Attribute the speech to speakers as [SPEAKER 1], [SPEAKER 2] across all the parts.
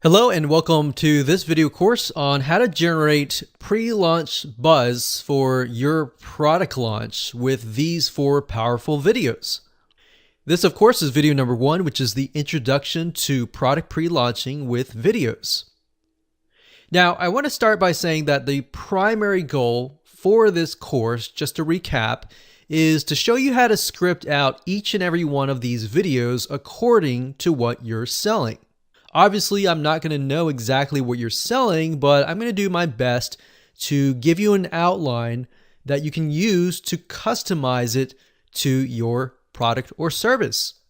[SPEAKER 1] Hello and welcome to this video course on how to generate pre-launch buzz for your product launch with these 4 powerful videos. This of course is video number 1, which is the introduction to product pre-launching with videos. Now I want to start by saying that the primary goal for this course, just to recap, is to show you how to script out each and every one of these videos according to what you're selling. Obviously, I'm not going to know exactly what you're selling, but I'm going to do my best to give you an outline that you can use to customize it to your product or service.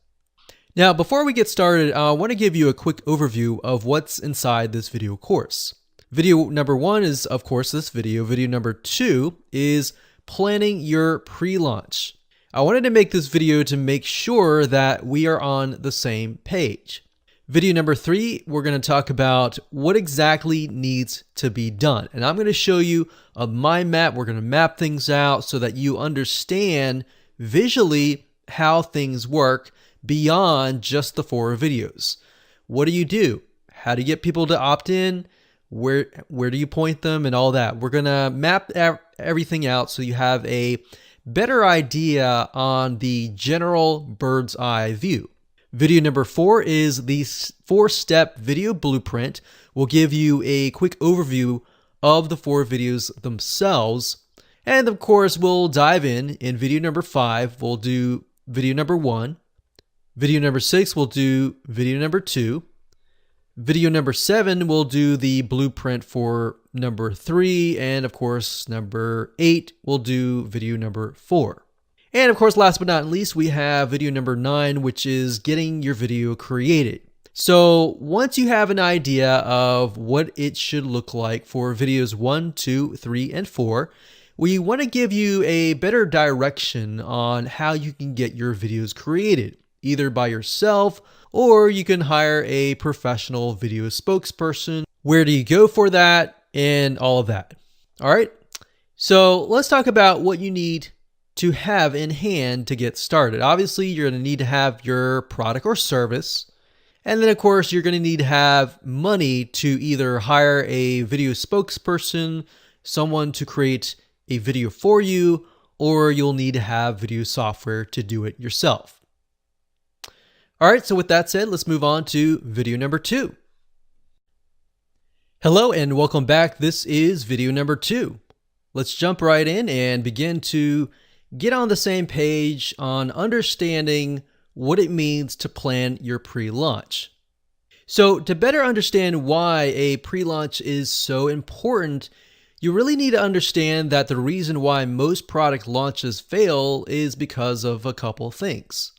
[SPEAKER 1] Now, before we get started, I want to give you a quick overview of what's inside this video course. Video number 1 is, of course, this video. Video number 2 is planning your pre-launch. I wanted to make this video to make sure that we are on the same page. Video number 3, we're going to talk about what exactly needs to be done. And I'm going to show you a mind map. We're going to map things out so that you understand visually how things work beyond just the 4 videos. What do? How do you get people to opt in? Where do you point them and all that? We're going to map everything out so you have a better idea on the general bird's eye view. Video number 4 is the 4-step video blueprint. We'll give you a quick overview of the 4 videos themselves. And of course, we'll dive in video number 5. We'll do video number 1. Video number 6, we'll do video number 2. Video number 7, we'll do the blueprint for number 3. And of course, number 8, we'll do video number 4. And of course, last but not least, we have video number 9, which is getting your video created. So once you have an idea of what it should look like for videos 1, 2, 3, and 4, we want to give you a better direction on how you can get your videos created, either by yourself or you can hire a professional video spokesperson. Where do you go for that? And all of that. All right. So let's talk about what you need to have in hand to get started. Obviously, you're going to need to have your product or service. And then, of course, you're going to need to have money to either hire a video spokesperson, someone to create a video for you, or you'll need to have video software to do it yourself. All right, so with that said, let's move on to video number 2. Hello and welcome back. This is video number 2. Let's jump right in and begin to get on the same page on understanding what it means to plan your pre-launch. So to better understand why a pre-launch is so important, you really need to understand that the reason why most product launches fail is because of a couple things.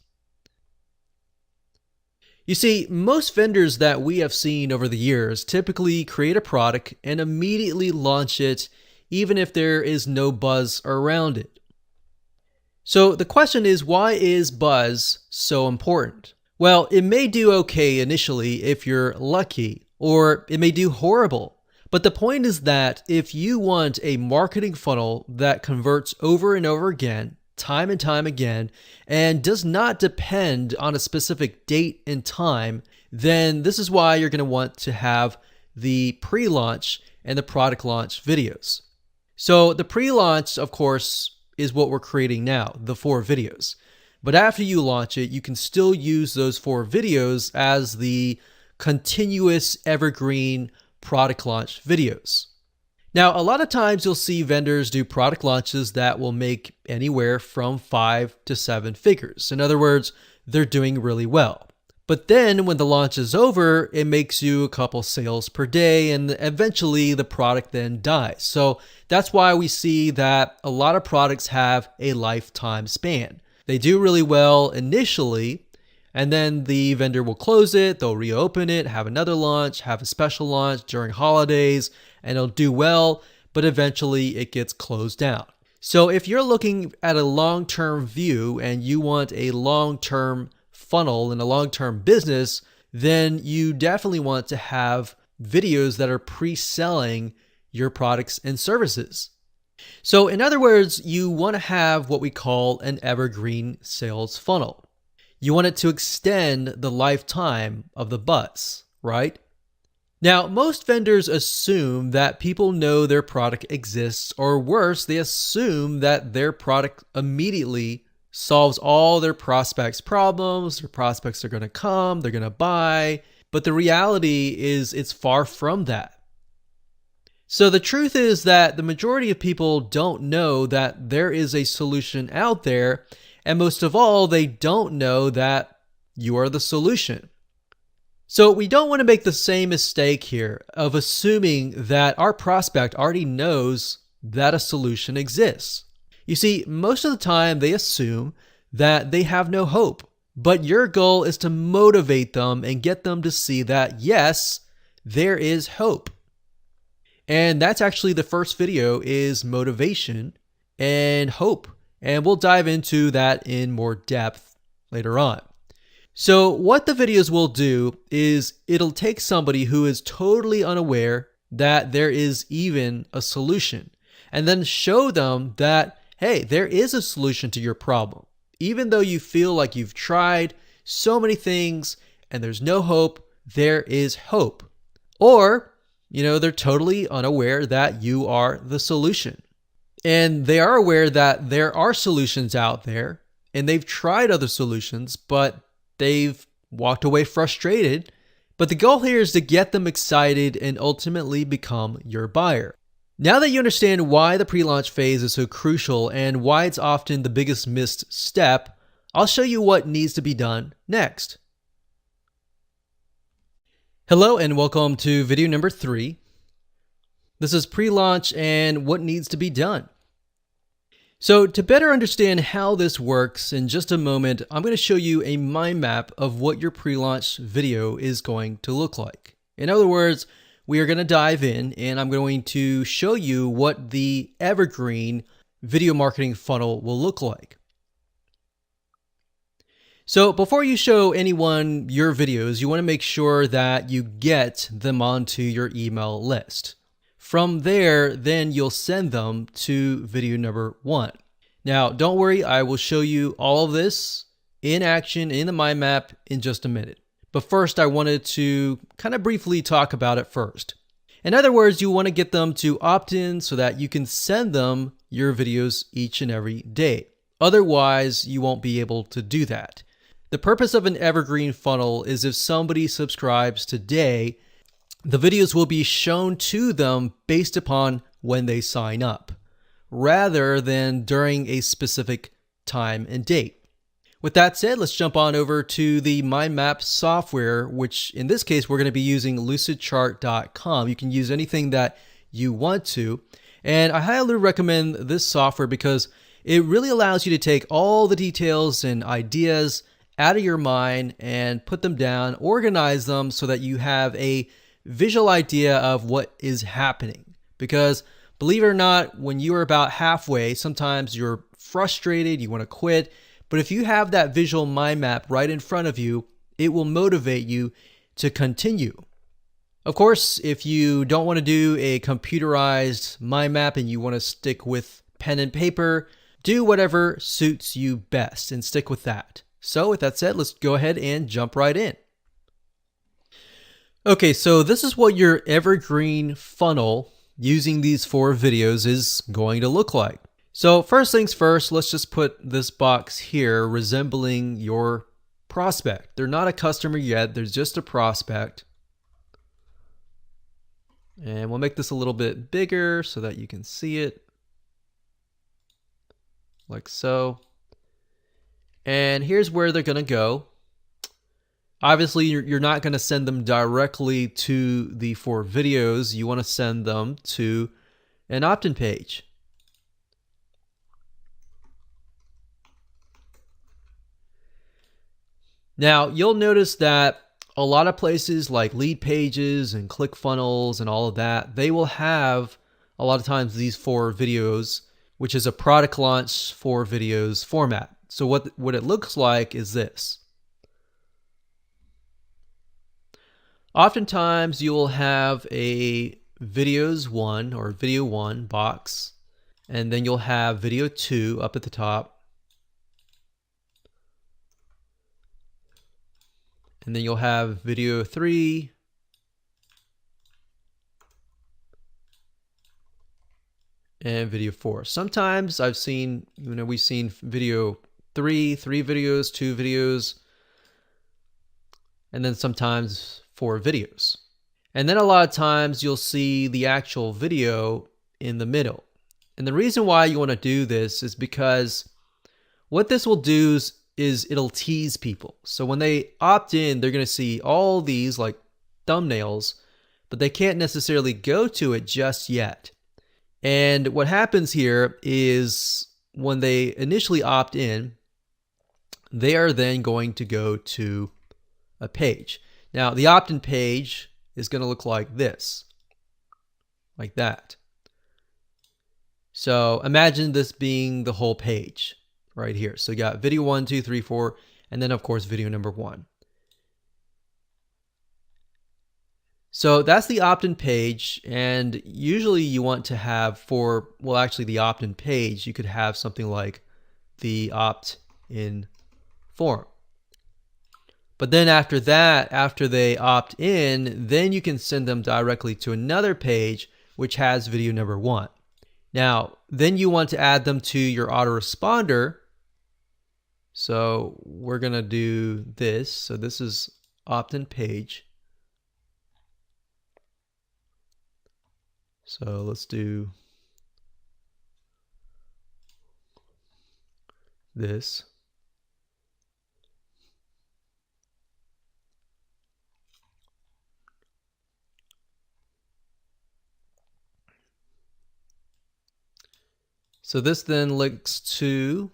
[SPEAKER 1] You see, most vendors that we have seen over the years typically create a product and immediately launch it, even if there is no buzz around it. So the question is, why is buzz so important? Well, it may do okay initially if you're lucky, or it may do horrible. But the point is that if you want a marketing funnel that converts over and over again, time and time again, and does not depend on a specific date and time, then this is why you're going to want to have the pre-launch and the product launch videos. So the pre-launch, of course, is what we're creating now, the 4 videos. But after you launch it, you can still use those 4 videos as the continuous evergreen product launch videos. Now, a lot of times you'll see vendors do product launches that will make anywhere from 5 to 7 figures. In other words, they're doing really well. But then when the launch is over, it makes you a couple sales per day and eventually the product then dies. So that's why we see that a lot of products have a lifetime span. They do really well initially, and then the vendor will close it, they'll reopen it, have another launch, have a special launch during holidays, and it'll do well, but eventually it gets closed down. So if you're looking at a long-term view and you want a long-term funnel and a long-term business, then you definitely want to have videos that are pre-selling your products and services. So in other words, you want to have what we call an evergreen sales funnel. You want it to extend the lifetime of the buzz, right? Now, most vendors assume that people know their product exists, or worse, they assume that their product immediately solves all their prospects' problems. Their prospects are going to come, they're going to buy. But the reality is it's far from that. So the truth is that the majority of people don't know that there is a solution out there. And most of all, they don't know that you are the solution. So we don't want to make the same mistake here of assuming that our prospect already knows that a solution exists. You see, most of the time they assume that they have no hope, but your goal is to motivate them and get them to see that yes, there is hope. And that's actually the first video is motivation and hope. And we'll dive into that in more depth later on. So what the videos will do is it'll take somebody who is totally unaware that there is even a solution and then show them that, hey, there is a solution to your problem. Even though you feel like you've tried so many things and there's no hope, there is hope. Or, they're totally unaware that you are the solution. And they are aware that there are solutions out there and they've tried other solutions, but they've walked away frustrated. But the goal here is to get them excited and ultimately become your buyer. Now that you understand why the pre-launch phase is so crucial and why it's often the biggest missed step, I'll show you what needs to be done next. Hello and welcome to video number 3. This is pre-launch and what needs to be done. So to better understand how this works, in just a moment, I'm going to show you a mind map of what your pre-launch video is going to look like. In other words, we are going to dive in and I'm going to show you what the evergreen video marketing funnel will look like. So before you show anyone your videos, you want to make sure that you get them onto your email list. From there, then you'll send them to video number 1. Now, don't worry, I will show you all of this in action in the mind map in just a minute. But first, I wanted to kind of briefly talk about it first. In other words, you want to get them to opt in so that you can send them your videos each and every day. Otherwise, you won't be able to do that. The purpose of an evergreen funnel is if somebody subscribes today, the videos will be shown to them based upon when they sign up, rather than during a specific time and date. With that said, let's jump on over to the mind map software, which in this case, we're going to be using lucidchart.com. You can use anything that you want to. And I highly recommend this software because it really allows you to take all the details and ideas out of your mind and put them down, organize them so that you have a visual idea of what is happening. Because believe it or not, when you are about halfway, sometimes you're frustrated, you want to quit. But if you have that visual mind map right in front of you, it will motivate you to continue. Of course, if you don't want to do a computerized mind map and you want to stick with pen and paper, do whatever suits you best and stick with that. So with that said, let's go ahead and jump right in. Okay, so this is what your evergreen funnel using these 4 videos is going to look like. So first things first, let's just put this box here resembling your prospect. They're not a customer yet, there's just a prospect. And we'll make this a little bit bigger so that you can see it. Like so. And here's where they're going to go. Obviously, you're not going to send them directly to the 4 videos. You want to send them to an opt-in page. Now, you'll notice that a lot of places like lead pages and ClickFunnels and all of that, they will have a lot of times these 4 videos, which is a product launch 4 videos format. So what it looks like is this. Oftentimes you'll have a videos 1 or video 1 box, and then you'll have video 2 up at the top. And then you'll have video 3 and video 4. Sometimes I've seen, we've seen video 3 videos, 2 videos, and then sometimes 4 videos. And then a lot of times you'll see the actual video in the middle. And the reason why you want to do this is because what this will do is it'll tease people. So when they opt in, they're going to see all these like thumbnails, but they can't necessarily go to it just yet. And what happens here is when they initially opt in, they are then going to go to a page. Now, the opt-in page is going to look like this, like that. So imagine this being the whole page right here. So you got video 1, 2, 3, 4, and then of course video number 1. So that's the opt-in page, and usually you want to have the opt-in page, you could have something like the opt-in form. But then after that, after they opt in, then you can send them directly to another page which has video number 1. Now, then you want to add them to your autoresponder. So we're going to do this. So this is opt-in page. So let's do this. So this then links to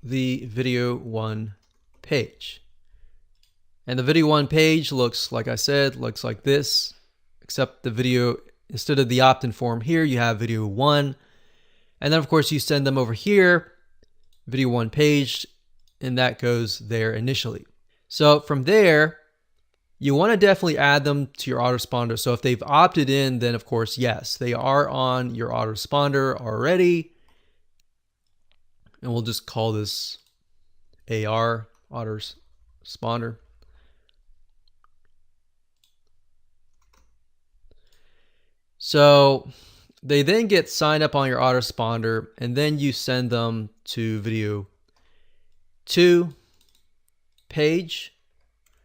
[SPEAKER 1] the video 1 page. And the video 1 page looks, like I said, looks like this, except the video, instead of the opt-in form here, you have video 1. And then of course you send them over here, video 1 page, and that goes there initially. So from there, you want to definitely add them to your autoresponder. So if they've opted in, then of course, yes, they are on your autoresponder already. And we'll just call this AR, autoresponder. So they then get signed up on your autoresponder, and then you send them to video 2 page.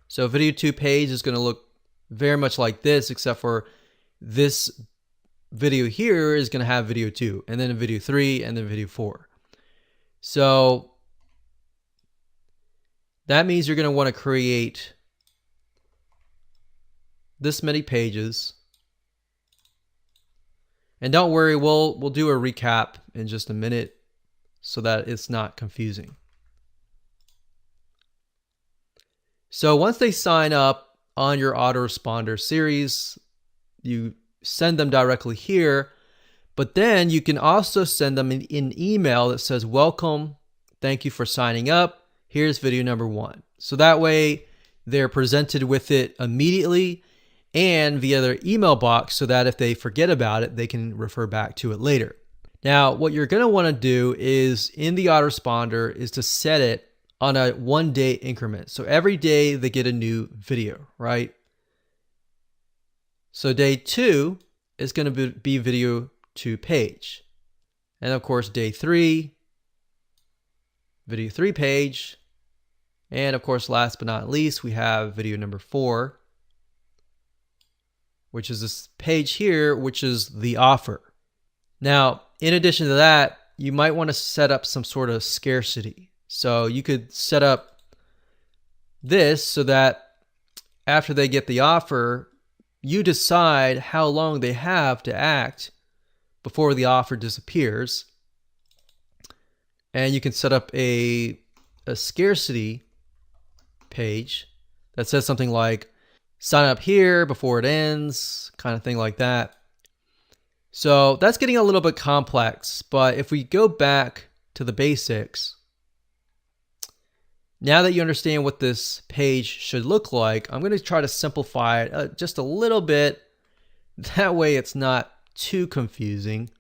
[SPEAKER 1] So video 2 page is going to look very much like this, except for this video here is going to have video 2, and then a video 3, and then video 4. So that means you're going to want to create this many pages. And don't worry, we'll do a recap in just a minute so that it's not confusing. So once they sign up on your autoresponder series, you send them directly here, but then you can also send them an email that says, welcome, thank you for signing up, here's video number 1. So that way they're presented with it immediately and via their email box, so that if they forget about it, they can refer back to it later. Now, what you're going to want to do is in the autoresponder is to set it on a 1-day increment. So every day they get a new video, right? So day 2 is going to be video 2 page. And of course, day 3, video 3 page. And of course, last but not least, we have video number 4, which is this page here, which is the offer. Now, in addition to that, you might want to set up some sort of scarcity. So you could set up this so that after they get the offer, you decide how long they have to act before the offer disappears. And you can set up a scarcity page that says something like, sign up here before it ends, kind of thing like that. So that's getting a little bit complex, but if we go back to the basics, now that you understand what this page should look like, I'm going to try to simplify it just a little bit. That way it's not too confusing.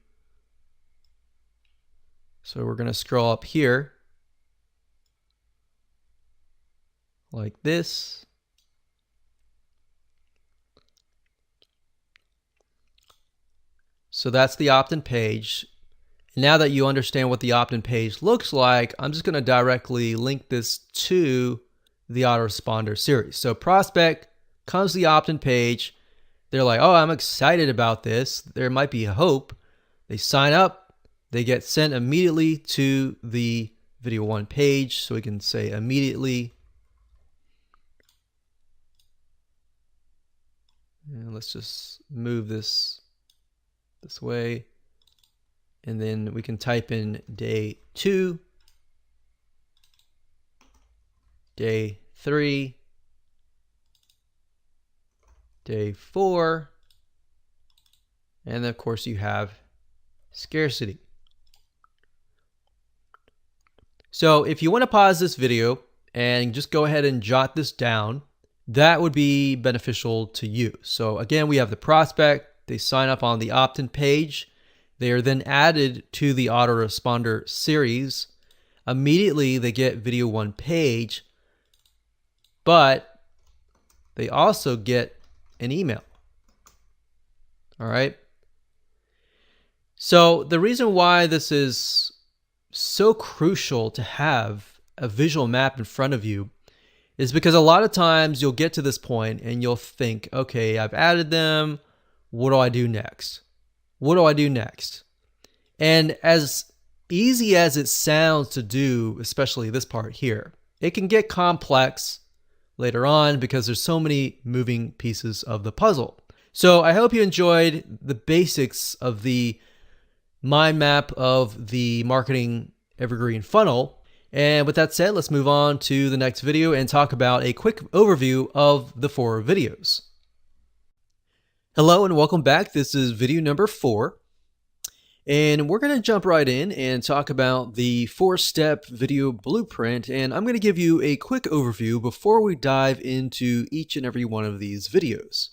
[SPEAKER 1] So we're going to scroll up here like this. So that's the opt-in page. Now that you understand what the opt-in page looks like, I'm just going to directly link this to the autoresponder series. So prospect comes to the opt-in page. They're like, oh, I'm excited about this. There might be hope. They sign up. They get sent immediately to the video one page. So we can say immediately. And let's just move this way. And then we can type in day 2, day 3, day 4, and then of course you have scarcity. So if you want to pause this video and just go ahead and jot this down, that would be beneficial to you. So again, we have the prospect. They sign up on the opt-in page. They are then added to the autoresponder series. Immediately, they get video one page, but they also get an email. All right. So the reason why this is so crucial to have a visual map in front of you is because a lot of times you'll get to this point and you'll think, okay, I've added them. What do I do next? What do I do next? And as easy as it sounds to do, especially this part here, it can get complex later on because there's so many moving pieces of the puzzle. So I hope you enjoyed the basics of the mind map of the marketing evergreen funnel. And with that said, let's move on to the next video and talk about a quick overview of the 4 videos. Hello and welcome back. This is video number 4. And we're going to jump right in and talk about the 4-step video blueprint. And I'm going to give you a quick overview before we dive into each and every one of these videos.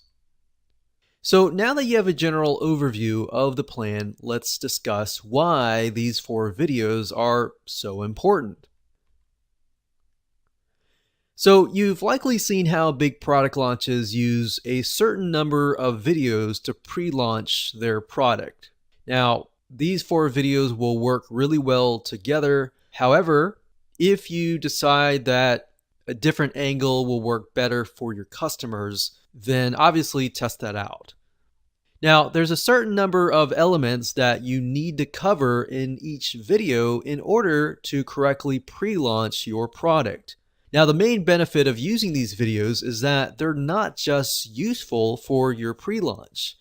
[SPEAKER 1] So now that you have a general overview of the plan, let's discuss why these 4 videos are so important. So you've likely seen how big product launches use a certain number of videos to pre-launch their product. Now, these 4 videos will work really well together. However, if you decide that a different angle will work better for your customers, then obviously test that out. Now, there's a certain number of elements that you need to cover in each video in order to correctly pre-launch your product. Now, the main benefit of using these videos is that they're not just useful for your pre-launch,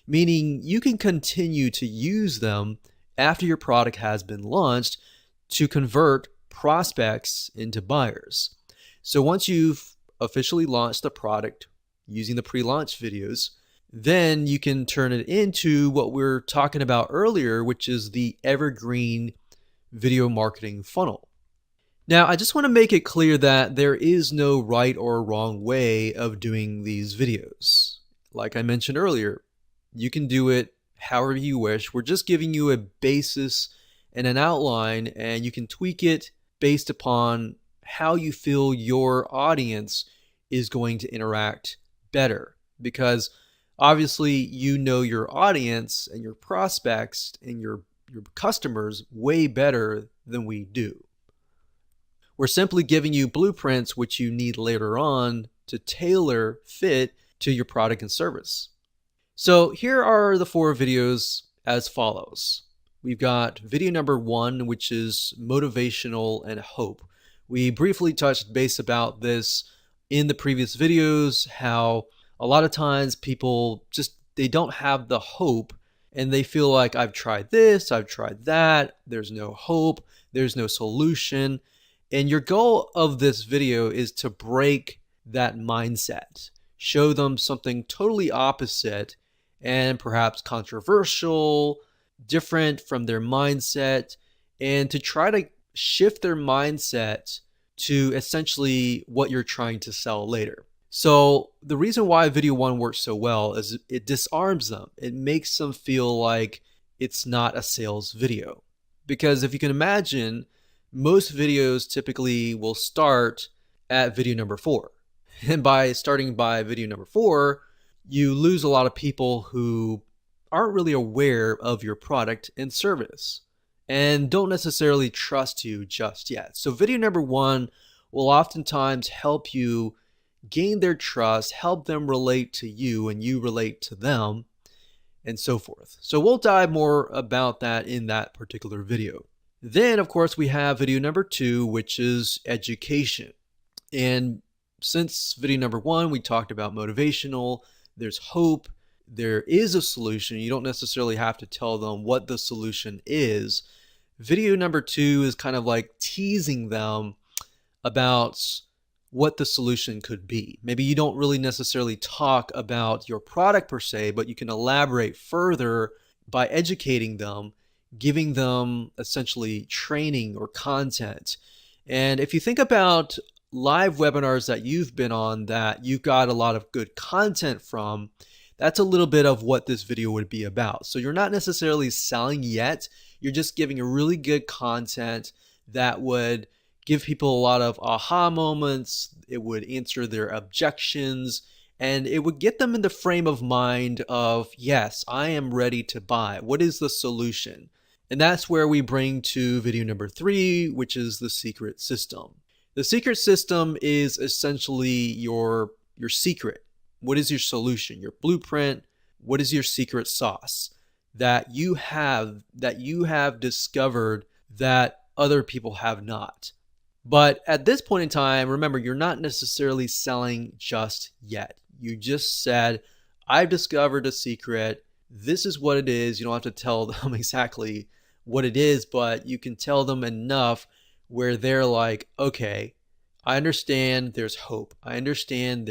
[SPEAKER 1] meaning you can continue to use them after your product has been launched to convert prospects into buyers. So once you've officially launched the product using the pre-launch videos, then you can turn it into what we were talking about earlier, which is the evergreen video marketing funnel. Now, I just want to make it clear that there is no right or wrong way of doing these videos. Like I mentioned earlier, you can do it however you wish. We're just giving you a basis and an outline, and you can tweak it based upon how you feel your audience is going to interact better. Because obviously you know your audience and your prospects and your customers way better than we do. We're simply giving you blueprints which you need later on to tailor fit to your product and service. So here are the 4 videos as follows. We've got video number 1, which is motivational and hope. We briefly touched base about this in the previous videos, how a lot of times people they don't have the hope and they feel like I've tried this, I've tried that, there's no hope, there's no solution. And your goal of this video is to break that mindset, show them something totally opposite and perhaps controversial, different from their mindset, and to try to shift their mindset to essentially what you're trying to sell later. So the reason why video 1 works so well is it disarms them. It makes them feel like it's not a sales video. Because if you can imagine, most videos typically will start at video number 4. And by starting by video number 4, you lose a lot of people who aren't really aware of your product and service and don't necessarily trust you just yet. So video number one will oftentimes help you gain their trust, help them relate to you and you relate to them, and so forth. So we'll dive more about that in that particular video. Then, of course, we have video number two, which is education. And since video number one, we talked about motivational, there's hope, there is a solution. You don't necessarily have to tell them what the solution is. Video number two is kind of like teasing them about what the solution could be. Maybe you don't really necessarily talk about your product per se, but you can elaborate further by educating them, giving them essentially training or content. And if you think about live webinars that you've been on that you've got a lot of good content from, that's a little bit of what this video would be about. So you're not necessarily selling yet, you're just giving a really good content that would give people a lot of aha moments, it would answer their objections, and it would get them in the frame of mind of, yes, I am ready to buy. What is the solution? And that's where we bring to video number three, which is the secret system. The secret system is essentially your secret. What is your solution, your blueprint? What is your secret sauce that you have discovered that other people have not? But at this point in time, remember, you're not necessarily selling just yet. You just said, I've discovered a secret. This is what it is. You don't have to tell them exactly what it is, but you can tell them enough where they're like, okay, I understand there's hope. I understand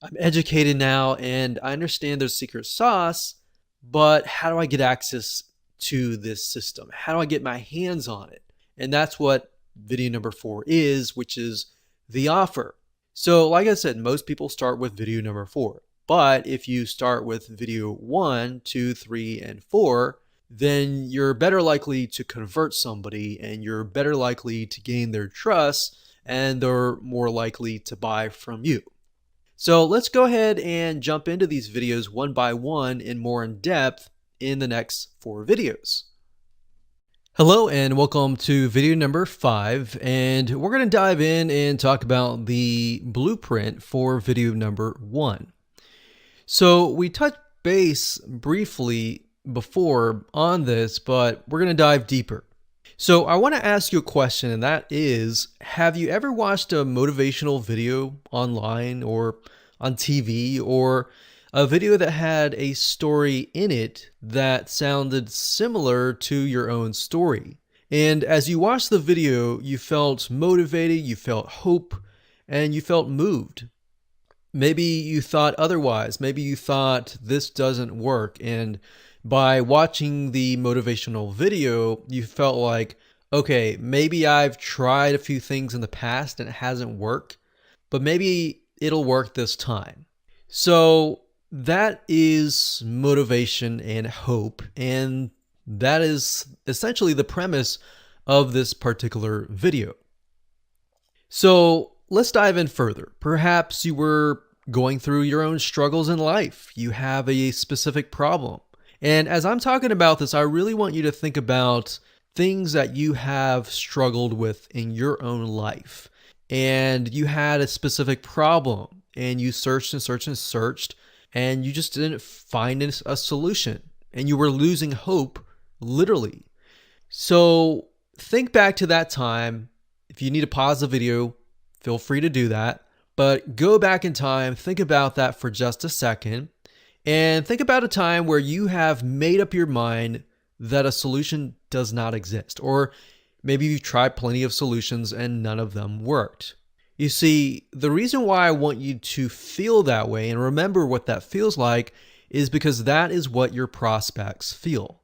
[SPEAKER 1] I'm educated now and I understand there's secret sauce, but how do I get access to this system? How do I get my hands on it? And that's what video number four is, which is the offer. So like I said, most people start with video number four, but if you start with video 1, 2, 3, and 4, then you're better likely to convert somebody and you're better likely to gain their trust and they're more likely to buy from you. So let's go ahead and jump into these videos one by one and more in depth in the next 4 videos. Hello and welcome to video number 5, and we're going to dive in and talk about the blueprint for video number 1. So we touched base briefly before on this, but we're going to dive deeper. So I want to ask you a question, and that is, have you ever watched a motivational video online or on TV, or a video that had a story in it that sounded similar to your own story? And as you watched the video, you felt motivated, you felt hope, and you felt moved. Maybe you thought otherwise. Maybe you thought this doesn't work. And by watching the motivational video, you felt like, okay, maybe I've tried a few things in the past and it hasn't worked, but maybe it'll work this time. So that is motivation and hope, and that is essentially the premise of this particular video. So let's dive in further. Perhaps you were going through your own struggles in life. You have a specific problem. And as I'm talking about this, I really want you to think about things that you have struggled with in your own life. And you had a specific problem and you searched and searched and searched, and you just didn't find a solution, and you were losing hope, literally. So think back to that time. If you need to pause the video, feel free to do that, but go back in time, think about that for just a second, and think about a time where you have made up your mind that a solution does not exist, or maybe you've tried plenty of solutions and none of them worked. You see, the reason why I want you to feel that way and remember what that feels like is because that is what your prospects feel.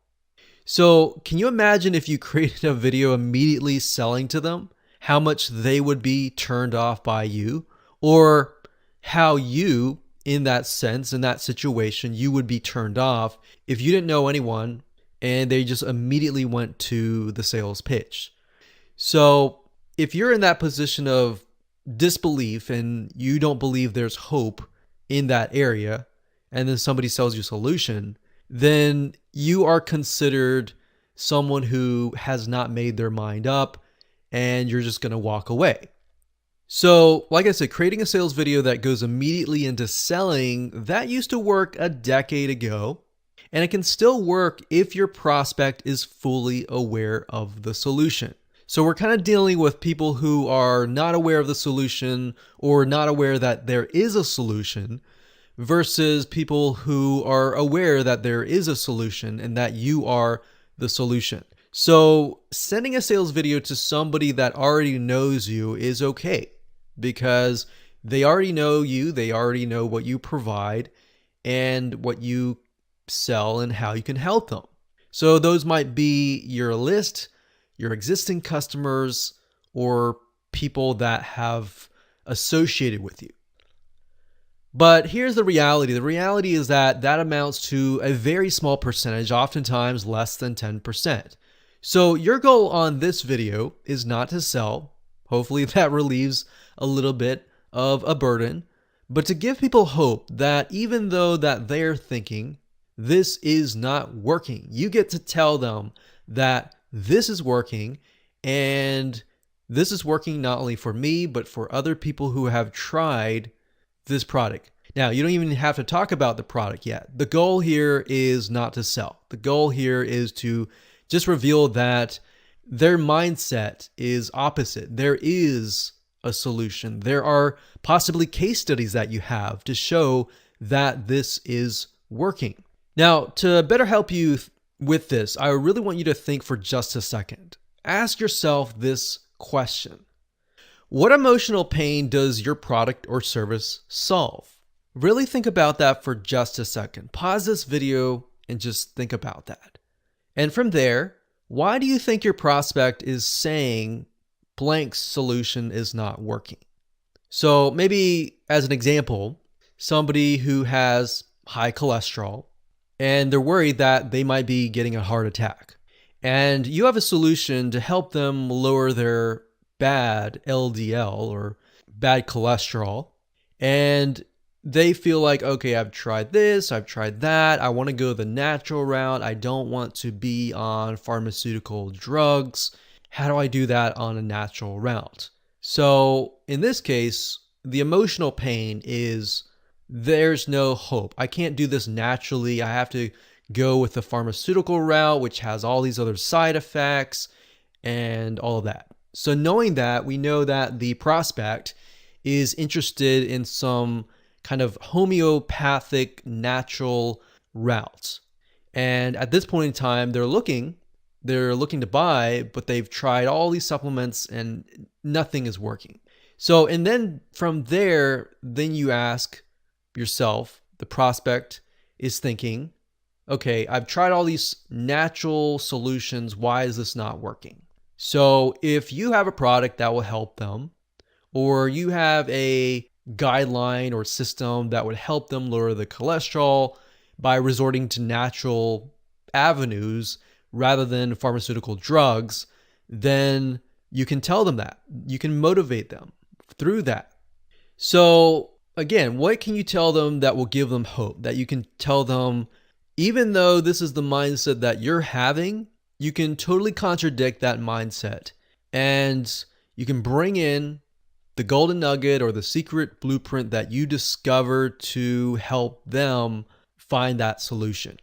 [SPEAKER 1] So can you imagine if you created a video immediately selling to them, how much they would be turned off by you, or how you, in that sense, in that situation, you would be turned off if you didn't know anyone and they just immediately went to the sales pitch. So if you're in that position of disbelief and you don't believe there's hope in that area, and then somebody sells you a solution, then you are considered someone who has not made their mind up and you're just going to walk away. So, like I said, creating a sales video that goes immediately into selling, that used to work a decade ago, and it can still work if your prospect is fully aware of the solution. So we're kind of dealing with people who are not aware of the solution or not aware that there is a solution versus people who are aware that there is a solution and that you are the solution. So sending a sales video to somebody that already knows you is okay because they already know you, they already know what you provide and what you sell and how you can help them. So those might be your list, your existing customers, or people that have associated with you. But here's the reality. The reality is that that amounts to a very small percentage, oftentimes less than 10%. So your goal on this video is not to sell. Hopefully that relieves a little bit of a burden, but to give people hope that even though that they're thinking this is not working, you get to tell them that this is working, and this is working not only for me, but for other people who have tried this product. Now, you don't even have to talk about the product yet. The goal here is not to sell. The goal here is to just reveal that their mindset is opposite. There is a solution. There are possibly case studies that you have to show that this is working. Now, to better help you with this, I really want you to think for just a second. Ask yourself this question. What emotional pain does your product or service solve? Really think about that for just a second. Pause this video and just think about that. And from there, why do you think your prospect is saying blank solution is not working? So maybe as an example, somebody who has high cholesterol and they're worried that they might be getting a heart attack. And you have a solution to help them lower their bad LDL or bad cholesterol. And they feel like, okay, I've tried this, I've tried that. I want to go the natural route. I don't want to be on pharmaceutical drugs. How do I do that on a natural route? So in this case, the emotional pain is there's no hope. I can't do this naturally. I have to go with the pharmaceutical route, which has all these other side effects and all of that. So knowing that, we know that the prospect is interested in some kind of homeopathic natural route. And at this point in time, they're looking to buy, but they've tried all these supplements and nothing is working. So, and then from there, then you ask yourself, the prospect is thinking, okay, I've tried all these natural solutions. Why is this not working? So if you have a product that will help them, or you have a guideline or system that would help them lower the cholesterol by resorting to natural avenues rather than pharmaceutical drugs, then you can tell them that. You can motivate them through that. So again, what can you tell them that will give them hope? That you can tell them, even though this is the mindset that you're having, you can totally contradict that mindset. And you can bring in the golden nugget or the secret blueprint that you discovered to help them find that solution.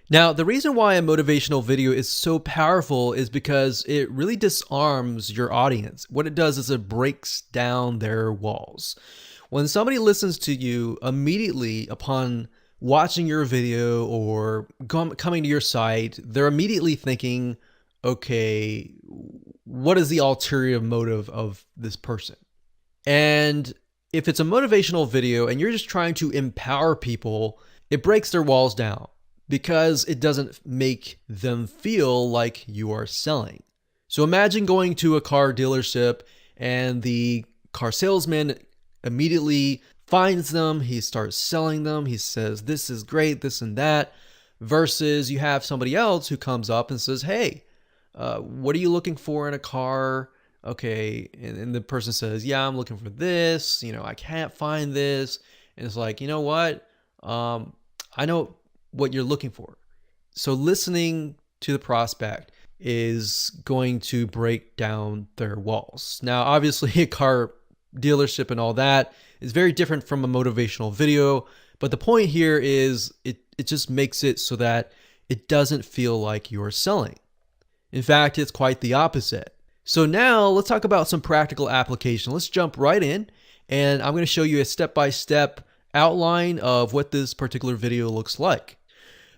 [SPEAKER 1] Now, the reason why a motivational video is so powerful is because it really disarms your audience. What it does is it breaks down their walls. When somebody listens to you immediately upon watching your video or coming to your site, they're immediately thinking, okay, what is the ulterior motive of this person? And if it's a motivational video and you're just trying to empower people, it breaks their walls down because it doesn't make them feel like you are selling. So imagine going to a car dealership and the car salesman immediately finds them, he starts selling them, he says, this is great, this and that, versus you have somebody else who comes up and says, hey, what are you looking for in a car? Okay, and the person says, yeah, I'm looking for this, I can't find this. And it's like, you know what? I know what you're looking for. So listening to the prospect is going to break down their walls. Now, obviously, a car dealership and all that is very different from a motivational video, but the point here is it just makes it so that it doesn't feel like you're selling. In fact, it's quite the opposite. So now let's talk about some practical application. Let's jump right in, and I'm going to show you a step-by-step outline of what this particular video looks like.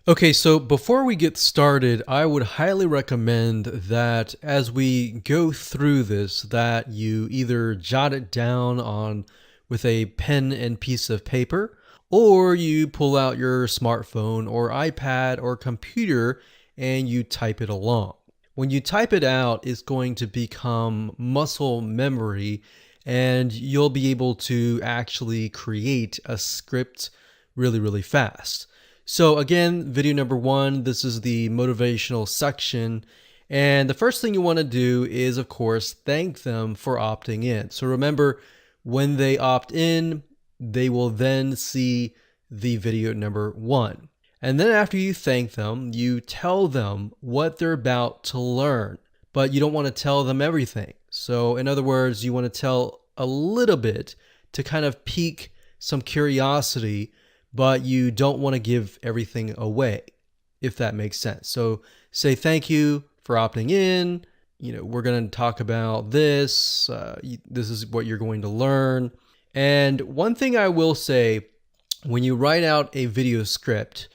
[SPEAKER 1] Okay, so before we get started, I would highly recommend that as we go through this, that you either jot it down on with a pen and piece of paper, or you pull out your smartphone or iPad or computer and you type it along. When you type it out, it's going to become muscle memory, and you'll be able to actually create a script really, really fast. So again, video number 1, this is the motivational section. And the first thing you want to do is, of course, thank them for opting in. So remember, when they opt in, they will then see the video number 1. And then after you thank them, you tell them what they're about to learn, but you don't want to tell them everything. So in other words, you want to tell a little bit to kind of pique some curiosity, but you don't want to give everything away, if that makes sense. So say thank you for opting in. We're going to talk about this. This is what you're going to learn. And one thing I will say, when you write out a video script,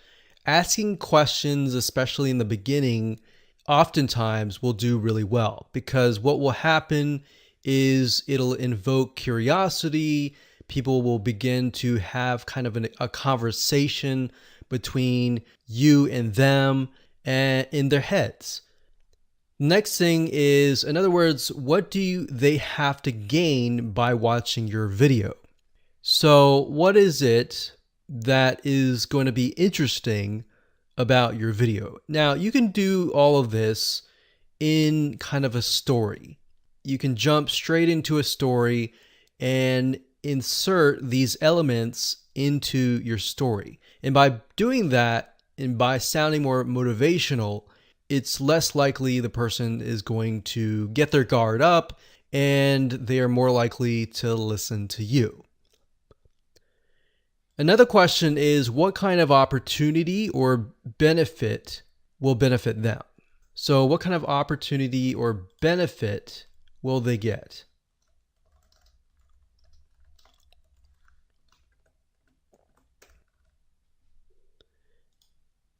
[SPEAKER 1] asking questions, especially in the beginning, oftentimes will do really well, because what will happen is it'll invoke curiosity. People will begin to have kind of a conversation between you and them and in their heads. Next thing is, in other words, what do they have to gain by watching your video? So what is it that is going to be interesting about your video? Now, you can do all of this in kind of a story. You can jump straight into a story and insert these elements into your story. And by doing that, and by sounding more motivational, it's less likely the person is going to get their guard up, and they are more likely to listen to you. Another question is, what kind of opportunity or benefit will benefit them? So what kind of opportunity or benefit will they get?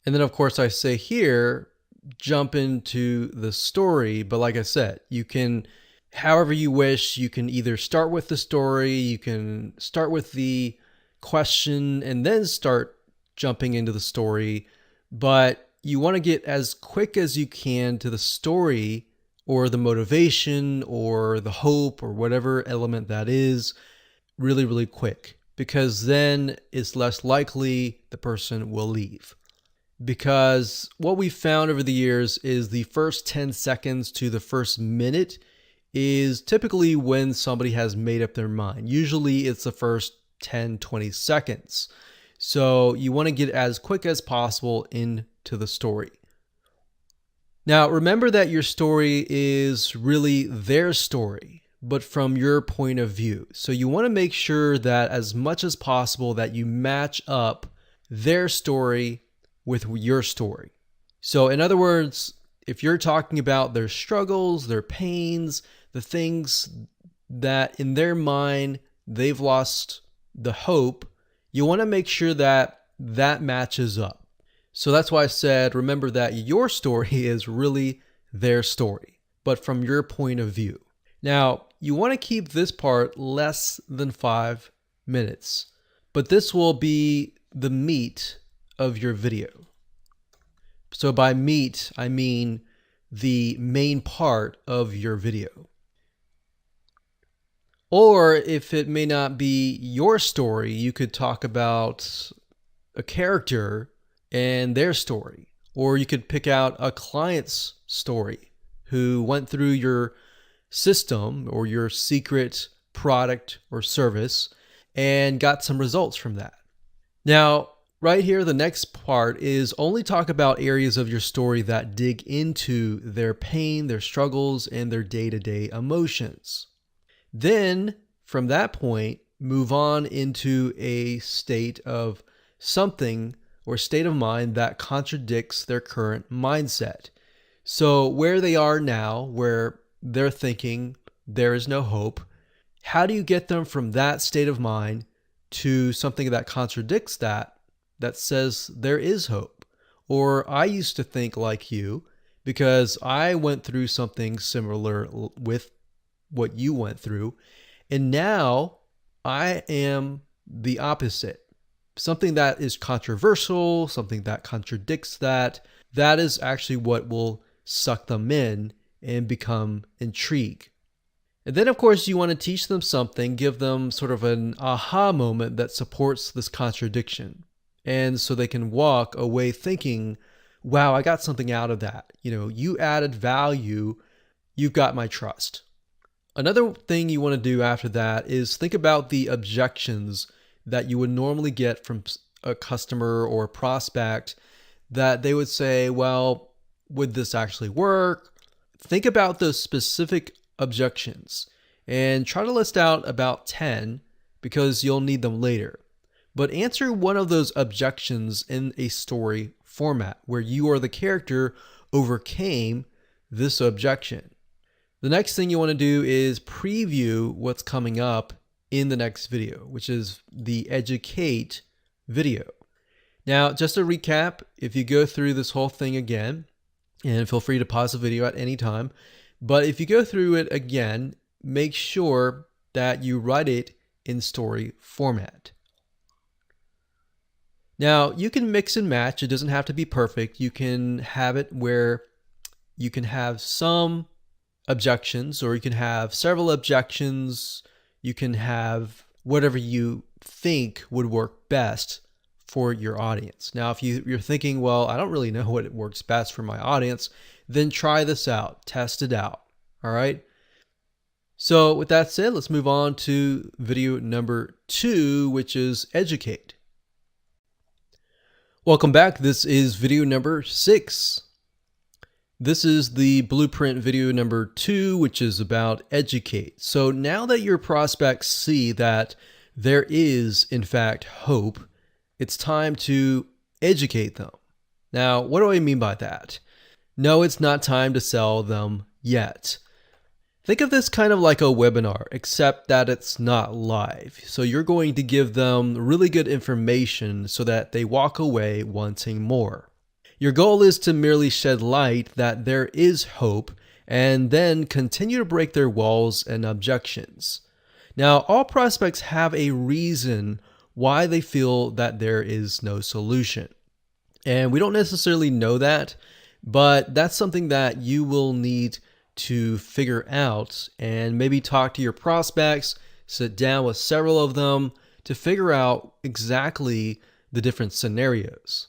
[SPEAKER 1] And then, of course, I say here, jump into the story. But like I said, you can, however you wish, you can either start with the story, you can start with the question, and then start jumping into the story. But you want to get as quick as you can to the story, or the motivation, or the hope, or whatever element that is, really, really quick. Because then it's less likely the person will leave. Because what we've found over the years is the first 10 seconds to the first minute is typically when somebody has made up their mind. Usually it's the first 10, 20 seconds. So you want to get as quick as possible into the story. Now, remember that your story is really their story, but from your point of view. So you want to make sure that as much as possible that you match up their story with your story. So in other words, if you're talking about their struggles, their pains, the things that in their mind they've lost the hope, you want to make sure that that matches up. So that's why I said, remember that your story is really their story, but from your point of view. Now, you want to keep this part less than 5 minutes, but this will be the meat of your video. So by meat, I mean the main part of your video. Or if it may not be your story, you could talk about a character and their story. Or you could pick out a client's story who went through your system or your secret product or service and got some results from that. Now, Right here, the next part is only talk about areas of your story that dig into their pain, their struggles, and their day-to-day emotions. Then, from that point, move on into a state of something or state of mind that contradicts their current mindset. So, where they are now, where they're thinking there is no hope, how do you get them from that state of mind to something that contradicts that, that says there is hope? Or I used to think like you because I went through something similar with what you went through. And now I am the opposite. Something that is controversial, something that contradicts that, that is actually what will suck them in and become intrigued. And then, of course, you want to teach them something, give them sort of an aha moment that supports this contradiction. And so they can walk away thinking, wow, I got something out of that. You added value, you've got my trust. Another thing you want to do after that is think about the objections that you would normally get from a customer or a prospect that they would say, well, would this actually work? Think about those specific objections and try to list out about 10 because you'll need them later. But answer one of those objections in a story format where you or the character overcame this objection. The next thing you want to do is preview what's coming up in the next video, which is the educate video. Now, just to recap, if you go through this whole thing again, and feel free to pause the video at any time, but if you go through it again, make sure that you write it in story format. Now, you can mix and match. It doesn't have to be perfect. You can have it where you can have some objections, or you can have several objections. You can have whatever you think would work best for your audience. Now, if you're thinking, well, I don't really know what works best for my audience, then try this out, test it out. All right. So with that said, let's move on to video number 2, which is educate. Welcome back. This is video number 6. This is the blueprint video number 2, which is about educate. So now that your prospects see that there is, in fact, hope, it's time to educate them. Now, what do I mean by that? No, it's not time to sell them yet. Think of this kind of like a webinar, except that it's not live. So you're going to give them really good information so that they walk away wanting more. Your goal is to merely shed light that there is hope and then continue to break their walls and objections. Now, all prospects have a reason why they feel that there is no solution. And we don't necessarily know that, but that's something that you will need to figure out and maybe talk to your prospects, sit down with several of them to figure out exactly the different scenarios.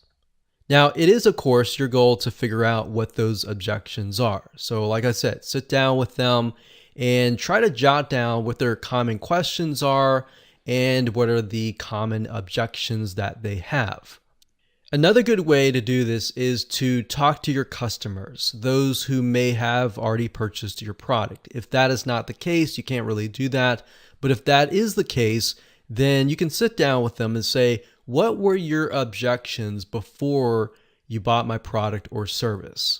[SPEAKER 1] Now, it is, of course, your goal to figure out what those objections are. So like I said, sit down with them and try to jot down what their common questions are and what are the common objections that they have. Another good way to do this is to talk to your customers, those who may have already purchased your product. If that is not the case, you can't really do that. But if that is the case, then you can sit down with them and say, what were your objections before you bought my product or service?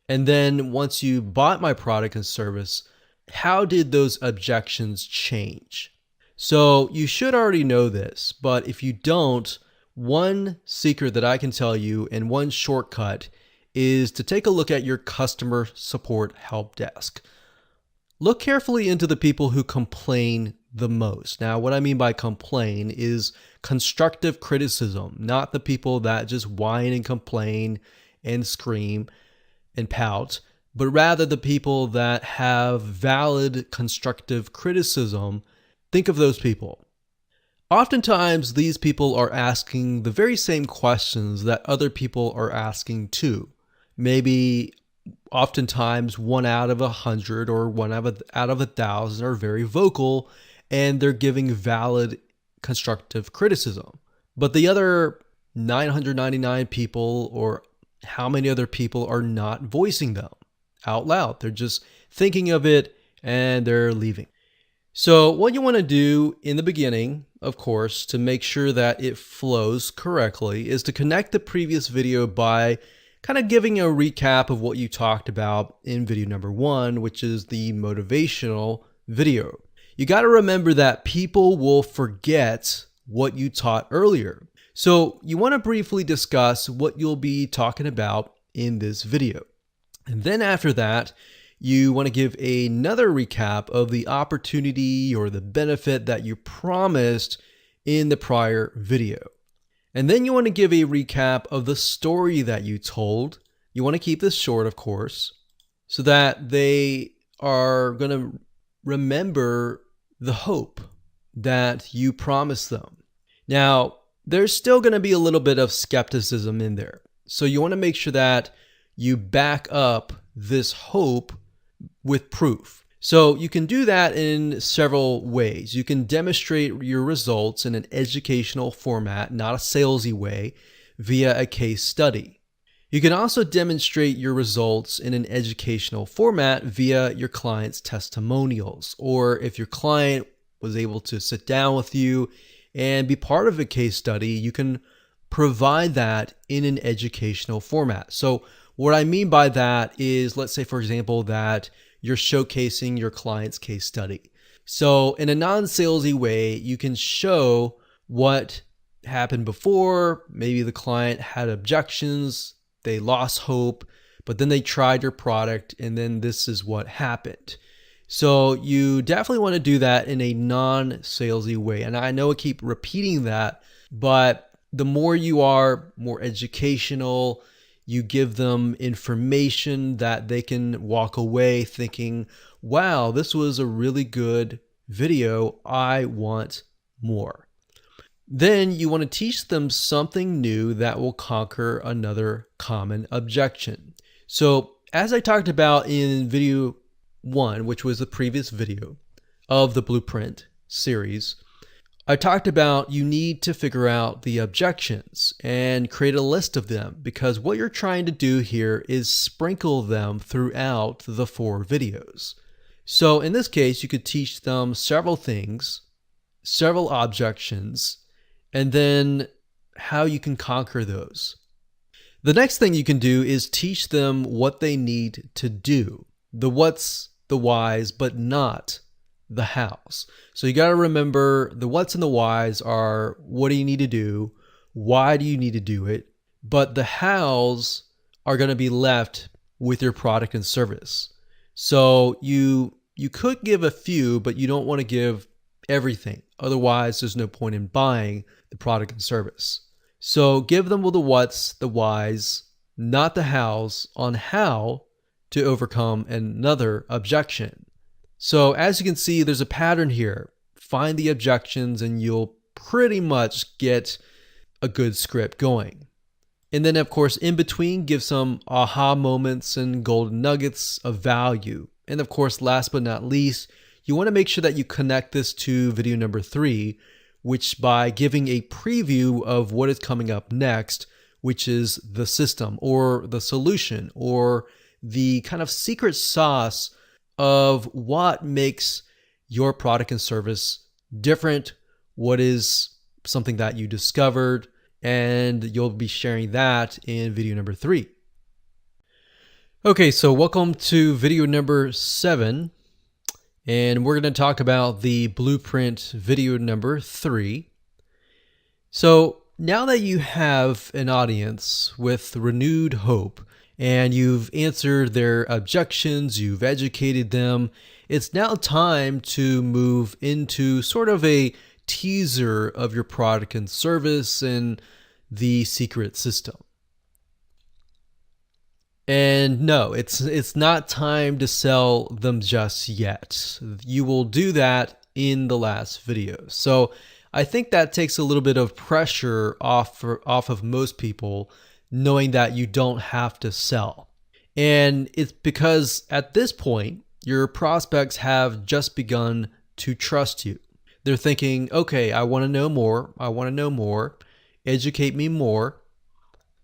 [SPEAKER 1] And then once you bought my product and service, how did those objections change? So you should already know this, but if you don't, one secret that I can tell you and one shortcut is to take a look at your customer support help desk. Look carefully into the people who complain the most. Now, what I mean by complain is constructive criticism, not the people that just whine and complain and scream and pout, but rather the people that have valid constructive criticism. Think of those people. Oftentimes, these people are asking the very same questions that other people are asking too. Maybe oftentimes 1 out of 100 or 1 out of 1,000 are very vocal and they're giving valid constructive criticism. But the other 999 people or how many other people are not voicing them out loud. They're just thinking of it and they're leaving. So what you want to do in the beginning, of course, to make sure that it flows correctly is to connect the previous video by kind of giving a recap of what you talked about in video number 1, which is the motivational video. You got to remember that people will forget what you taught earlier. So you want to briefly discuss what you'll be talking about in this video. And then after that, you want to give another recap of the opportunity or the benefit that you promised in the prior video. And then you want to give a recap of the story that you told. You want to keep this short, of course, so that they are going to remember the hope that you promised them. Now, there's still going to be a little bit of skepticism in there. So you want to make sure that you back up this hope with proof. So you can do that in several ways. You can demonstrate your results in an educational format, not a salesy way, via a case study. You can also demonstrate your results in an educational format via your client's testimonials, or if your client was able to sit down with you and be part of a case study, you can provide that in an educational format. So what I mean by that is, let's say, for example, that you're showcasing your client's case study. So in a non-salesy way, you can show what happened before. Maybe the client had objections, they lost hope, but then they tried your product and then this is what happened. So you definitely want to do that in a non-salesy way. And I know I keep repeating that, but the more you are more educational, you give them information that they can walk away thinking, wow, this was a really good video. I want more. Then you want to teach them something new that will conquer another common objection. So as I talked about in video 1, which was the previous video of the Blueprint series, I talked about you need to figure out the objections and create a list of them, because what you're trying to do here is sprinkle them throughout the 4 videos. So in this case, you could teach them several things, several objections, and then how you can conquer those. The next thing you can do is teach them what they need to do, the what's, the whys, but not the hows. So you got to remember the what's and the whys are what do you need to do, why do you need to do it, but the hows are going to be left with your product and service. So you could give a few, but you don't want to give everything. Otherwise, there's no point in buying the product and service. So give them the what's, the whys, not the hows, on how to overcome another objection. So as you can see, there's a pattern here. Find the objections and you'll pretty much get a good script going. And then of course, in between, give some aha moments and golden nuggets of value. And of course, last but not least, you want to make sure that you connect this to video number 3, which by giving a preview of what is coming up next, which is the system or the solution or the kind of secret sauce of what makes your product and service different, what is something that you discovered, and you'll be sharing that in video number 3. Okay, so welcome to video number 7, and we're going to talk about the Blueprint video number 3. So now that you have an audience with renewed hope, and you've answered their objections, you've educated them, it's now time to move into sort of a teaser of your product and service and the secret system. And no, it's not time to sell them just yet. You will do that in the last video. So I think that takes a little bit of pressure off of most people, knowing that you don't have to sell. And it's because at this point, your prospects have just begun to trust you. They're thinking, okay, I want to know more. I want to know more. educate me more.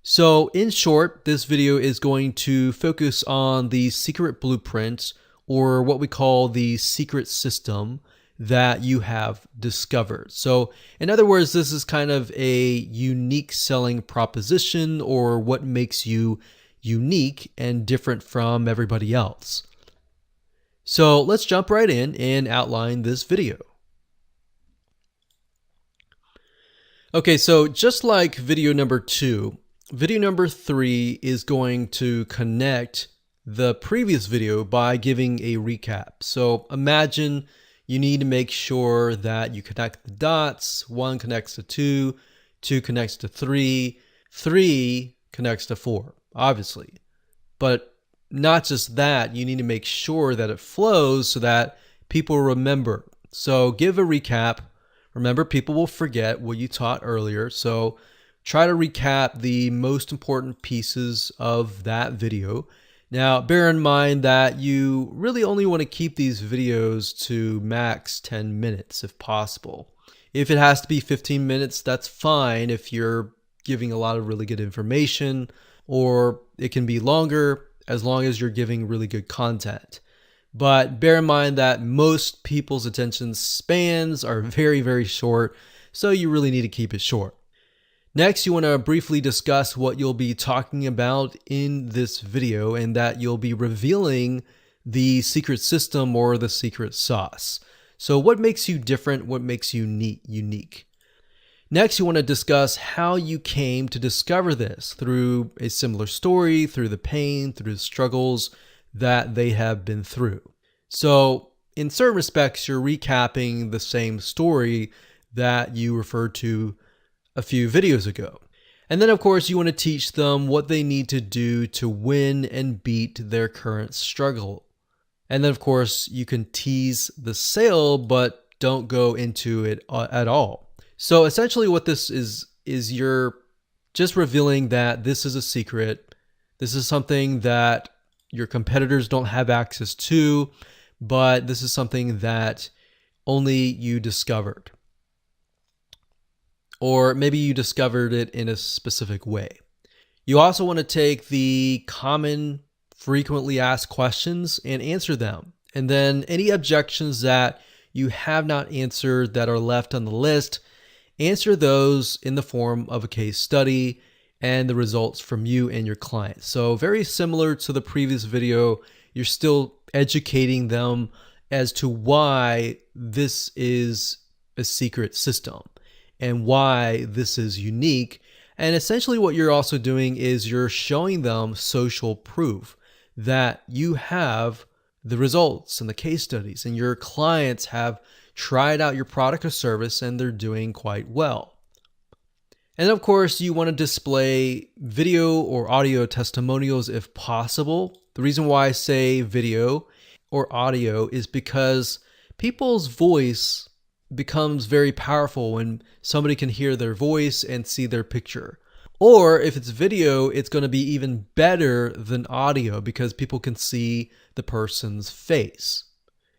[SPEAKER 1] So in short, this video is going to focus on the secret blueprint, or what we call the secret system that you have discovered. So in other words, this is kind of a unique selling proposition, or what makes you unique and different from everybody else. So let's jump right in and outline this video. Okay, so just like video number 2, video number 3 is going to connect the previous video by giving a recap. So imagine you need to make sure that you connect the dots. 1 connects to 2, 2 connects to 3, 3 connects to 4, obviously. But not just that, you need to make sure that it flows so that people remember. So give a recap. Remember, people will forget what you taught earlier. So try to recap the most important pieces of that video. Now, bear in mind that you really only want to keep these videos to max 10 minutes if possible. If it has to be 15 minutes, that's fine if you're giving a lot of really good information, or it can be longer as long as you're giving really good content. But bear in mind that most people's attention spans are very, very short, so you really need to keep it short. Next, you want to briefly discuss what you'll be talking about in this video, and that you'll be revealing the secret system or the secret sauce. So what makes you different? What makes you unique? Next, you want to discuss how you came to discover this through a similar story, through the pain, through the struggles that they have been through. So in certain respects, you're recapping the same story that you referred to a few videos ago. And then, of course, you want to teach them what they need to do to win and beat their current struggle. And then, of course, you can tease the sale, but don't go into it at all. So essentially what this is you're just revealing that this is a secret. This is something that your competitors don't have access to, but this is something that only you discovered. Or maybe you discovered it in a specific way. You also want to take the common, frequently asked questions and answer them. And then any objections that you have not answered that are left on the list, answer those in the form of a case study and the results from you and your client. So very similar to the previous video, you're still educating them as to why this is a secret system and why this is unique. And essentially what you're also doing is you're showing them social proof that you have the results and the case studies, and your clients have tried out your product or service and they're doing quite well. And of course, you want to display video or audio testimonials if possible. The reason why I say video or audio is because people's voice becomes very powerful when somebody can hear their voice and see their picture. Or if it's video, it's going to be even better than audio because people can see the person's face.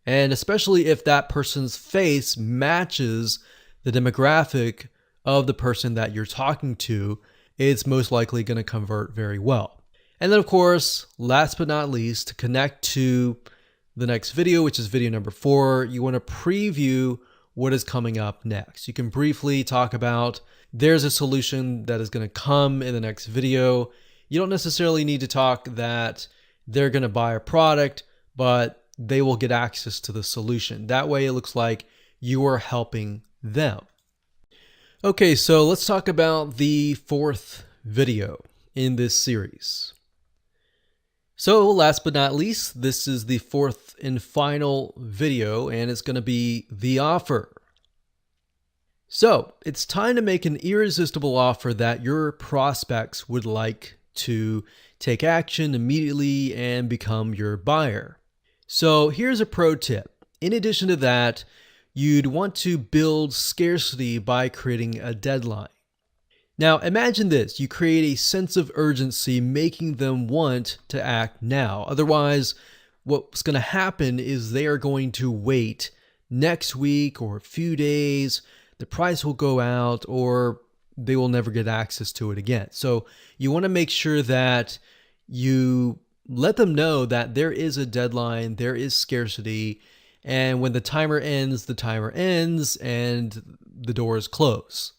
[SPEAKER 1] And especially if that person's face matches the demographic of the person that you're talking to, it's most likely going to convert very well. And then of course, last but not least, to connect to the next video, which is video number 4, you want to preview what is coming up next. You can briefly talk about there's a solution that is going to come in the next video. You don't necessarily need to talk that they're going to buy a product, but they will get access to the solution. That way it looks like you are helping them. Okay, so let's talk about the 4th video in this series. So last but not least, this is the 4th and final video, and it's going to be the offer. So it's time to make an irresistible offer that your prospects would like to take action immediately and become your buyer. So here's a pro tip. In addition to that, you'd want to build scarcity by creating a deadline. Now imagine this, you create a sense of urgency, making them want to act now. Otherwise, what's going to happen is they are going to wait next week or a few days, the price will go out, or they will never get access to it again. So you want to make sure that you let them know that there is a deadline, there is scarcity, and when the timer ends, and the doors close.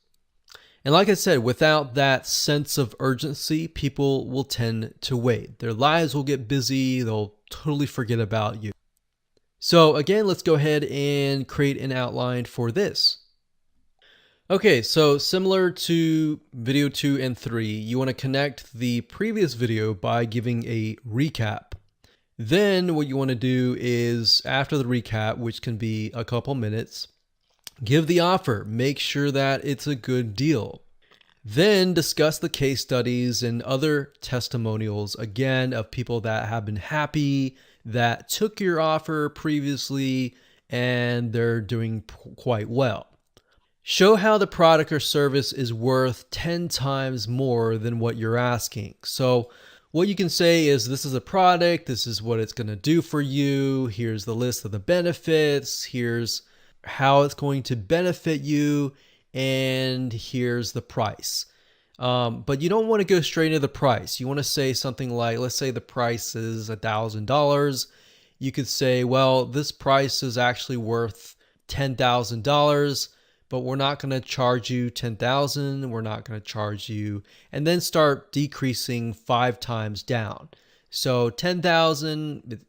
[SPEAKER 1] And like I said, without that sense of urgency, people will tend to wait. Their lives will get busy, they'll totally forget about you. So again, let's go ahead and create an outline for this. Okay, so similar to video 2 and 3, you want to connect the previous video by giving a recap. Then what you want to do is, after the recap, which can be a couple minutes, give the offer. Make sure that it's a good deal. Then discuss the case studies and other testimonials, again, of people that have been happy, that took your offer previously, and they're doing quite well. Show how the product or service is worth 10 times more than what you're asking. So what you can say is, this is a product, this is what it's going to do for you, here's the list of the benefits, here's how it's going to benefit you, and here's the price. But you don't want to go straight into the price. You want to say something like, let's say the price is $1,000. You could say, well, this price is actually worth $10,000. But we're not going to charge you $10,000. We're not going to charge you, and then start decreasing 5 times down. So $10,000,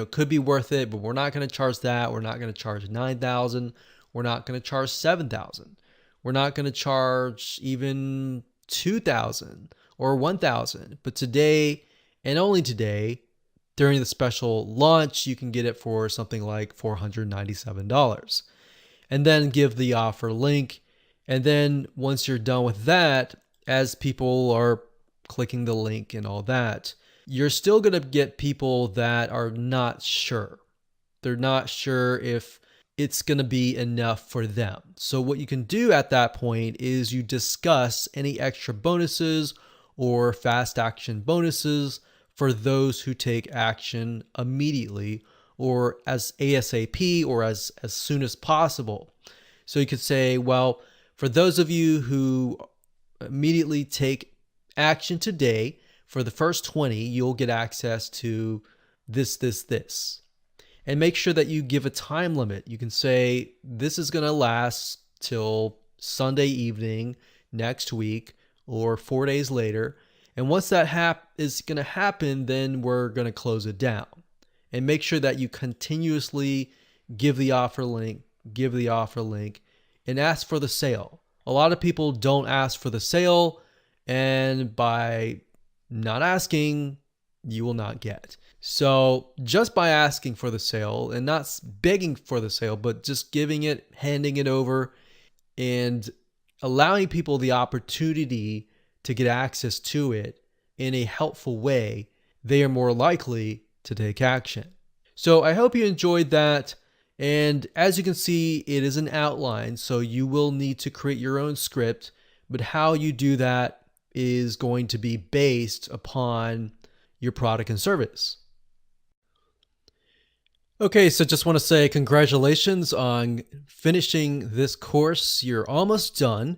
[SPEAKER 1] could be worth it, but we're not going to charge that. We're not going to charge $9,000. We're not going to charge $7,000. We're not going to charge even $2,000 or $1,000. But today, and only today, during the special launch, you can get it for something like $497. And then give the offer link. And then once you're done with that, as people are clicking the link and all that, you're still going to get people that are not sure. They're not sure if it's going to be enough for them. So what you can do at that point is you discuss any extra bonuses or fast action bonuses for those who take action immediately, or as ASAP, or as soon as possible. So you could say, well, for those of you who immediately take action today, for the first 20, you'll get access to this. And make sure that you give a time limit. You can say, this is going to last till Sunday evening next week, or 4 days later. And once that is going to happen, then we're going to close it down. And make sure that you continuously give the offer link, and ask for the sale. A lot of people don't ask for the sale, and by not asking, you will not get. So just by asking for the sale, and not begging for the sale, but just giving it, handing it over, and allowing people the opportunity to get access to it in a helpful way, they are more likely to take action. So I hope you enjoyed that. And as you can see, it is an outline, so you will need to create your own script, but how you do that is going to be based upon your product and service. Okay, so just want to say congratulations on finishing this course. You're almost done.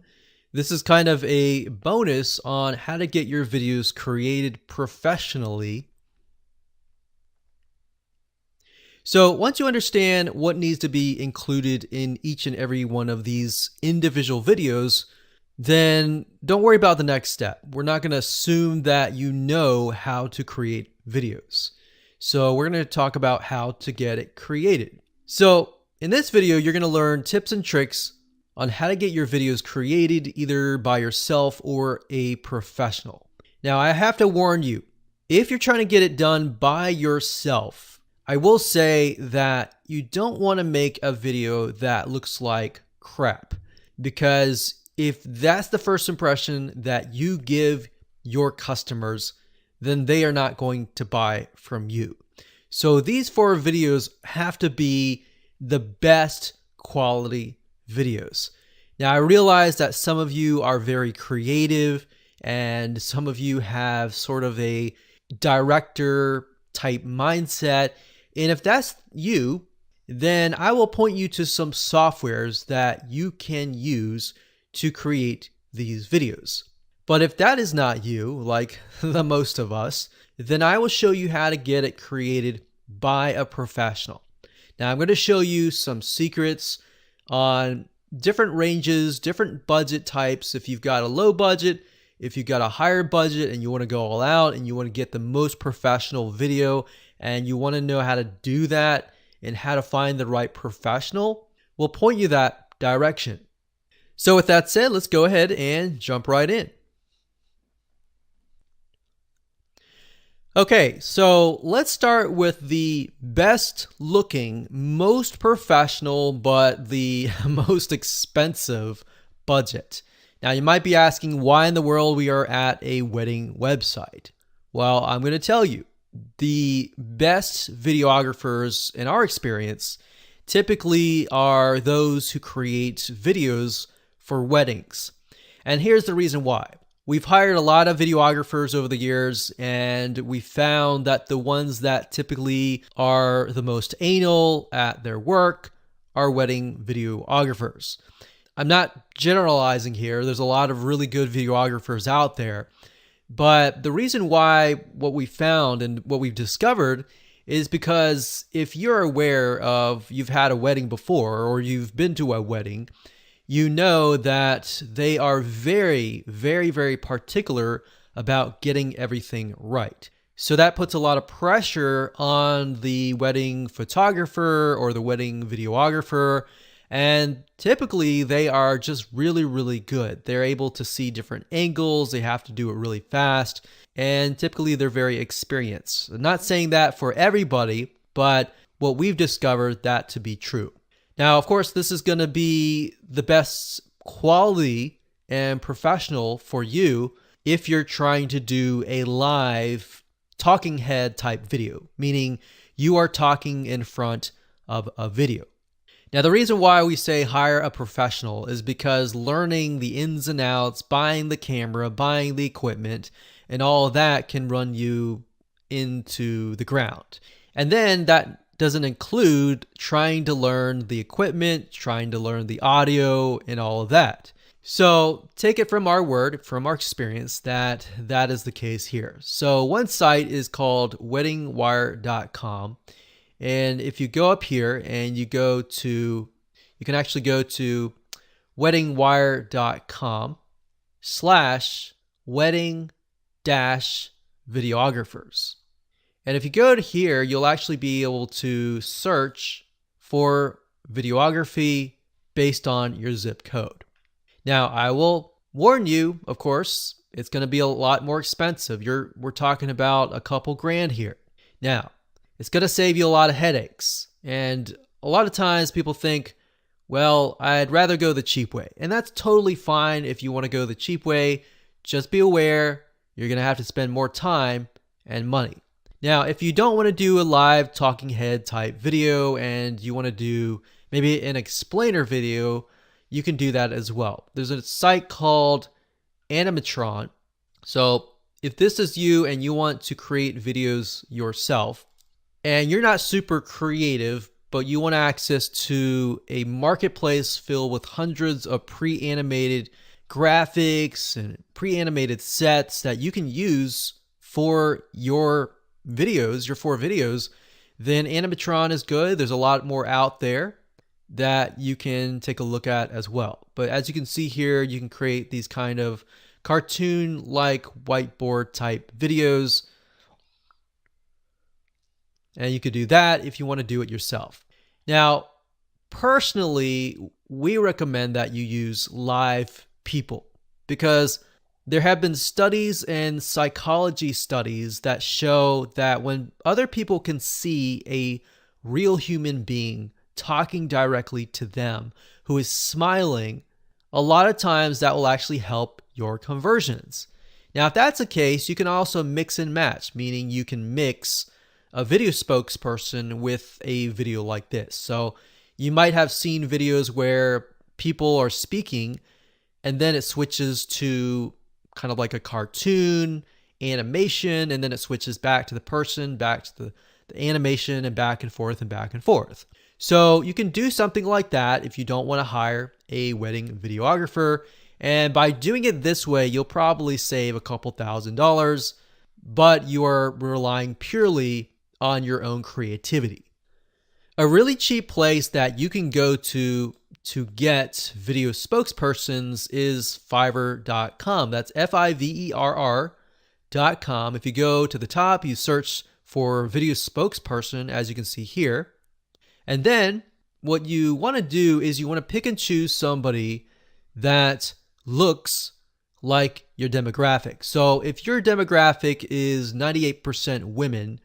[SPEAKER 1] This is kind of a bonus on how to get your videos created professionally. So once you understand what needs to be included in each and every one of these individual videos, then don't worry about the next step. We're not going to assume that you know how to create videos. So we're going to talk about how to get it created. So in this video, you're going to learn tips and tricks on how to get your videos created either by yourself or a professional. Now, I have to warn you, if you're trying to get it done by yourself, I will say that you don't want to make a video that looks like crap, because if that's the first impression that you give your customers, then they are not going to buy from you. So these 4 videos have to be the best quality videos. Now, I realize that some of you are very creative and some of you have sort of a director type mindset. And if that's you, then I will point you to some softwares that you can use to create these videos. But if that is not you, like the most of us, then I will show you how to get it created by a professional. Now I'm going to show you some secrets on different ranges, different budget types. If you've got a low budget, if you've got a higher budget and you want to go all out and you want to get the most professional video and you want to know how to do that and how to find the right professional, we'll point you that direction. So with that said, let's go ahead and jump right in. Okay, so let's start with the best looking, most professional, but the most expensive budget. Now you might be asking why in the world we are at a wedding website. Well, I'm going to tell you, the best videographers in our experience typically are those who create videos for weddings. And here's the reason why. We've hired a lot of videographers over the years, and we found that the ones that typically are the most anal at their work are wedding videographers. I'm not generalizing here. There's a lot of really good videographers out there. But the reason why what we found and what we've discovered is because if you're aware of you've had a wedding before or you've been to a wedding, you know that they are very, very, very particular about getting everything right. So that puts a lot of pressure on the wedding photographer or the wedding videographer. And typically they are just really, really good. They're able to see different angles. They have to do it really fast. And typically they're very experienced. I'm not saying that for everybody, but what we've discovered that to be true. Now, of course, this is going to be the best quality and professional for you if you're trying to do a live talking head type video, meaning you are talking in front of a video. Now, the reason why we say hire a professional is because learning the ins and outs, buying the camera, buying the equipment, and all of that can run you into the ground. And then that doesn't include trying to learn the equipment, trying to learn the audio, and all of that. So take it from our word, from our experience, that that is the case here. So one site is called weddingwire.com. And if you go up here and you can actually go to weddingwire.com/wedding-videographers. And if you go to here, you'll actually be able to search for videography based on your zip code. Now, I will warn you, of course, it's going to be a lot more expensive. We're talking about a couple grand here. Now, it's going to save you a lot of headaches. And a lot of times people think, well, I'd rather go the cheap way. And that's totally fine if you want to go the cheap way. Just be aware you're going to have to spend more time and money. Now, if you don't want to do a live talking head type video and you want to do maybe an explainer video, you can do that as well. There's a site called Animatron. So if this is you and you want to create videos yourself and you're not super creative, but you want access to a marketplace filled with hundreds of pre-animated graphics and pre-animated sets that you can use for your videos, your 4 videos, then Animatron is good. There's a lot more out there that you can take a look at as well. But as you can see here, you can create these kind of cartoon-like whiteboard type videos. And you could do that if you want to do it yourself. Now, personally, we recommend that you use live people because there have been studies and psychology studies that show that when other people can see a real human being talking directly to them who is smiling, a lot of times that will actually help your conversions. Now, if that's the case, you can also mix and match, meaning you can mix a video spokesperson with a video like this. So you might have seen videos where people are speaking and then it switches to kind of like a cartoon animation, and then it switches back to the person, back to the animation, and back and forth and back and forth. So you can do something like that if you don't want to hire a wedding videographer, And by doing it this way, you'll probably save a couple $1,000s, but you are relying purely on your own creativity. A really cheap place that you can go to get video spokespersons is Fiverr.com. That's Fiverr.com. If you go to the top, you search for video spokesperson, as you can see here. And then what you want to do is you want to pick and choose somebody that looks like your demographic. So if your demographic is 98% women,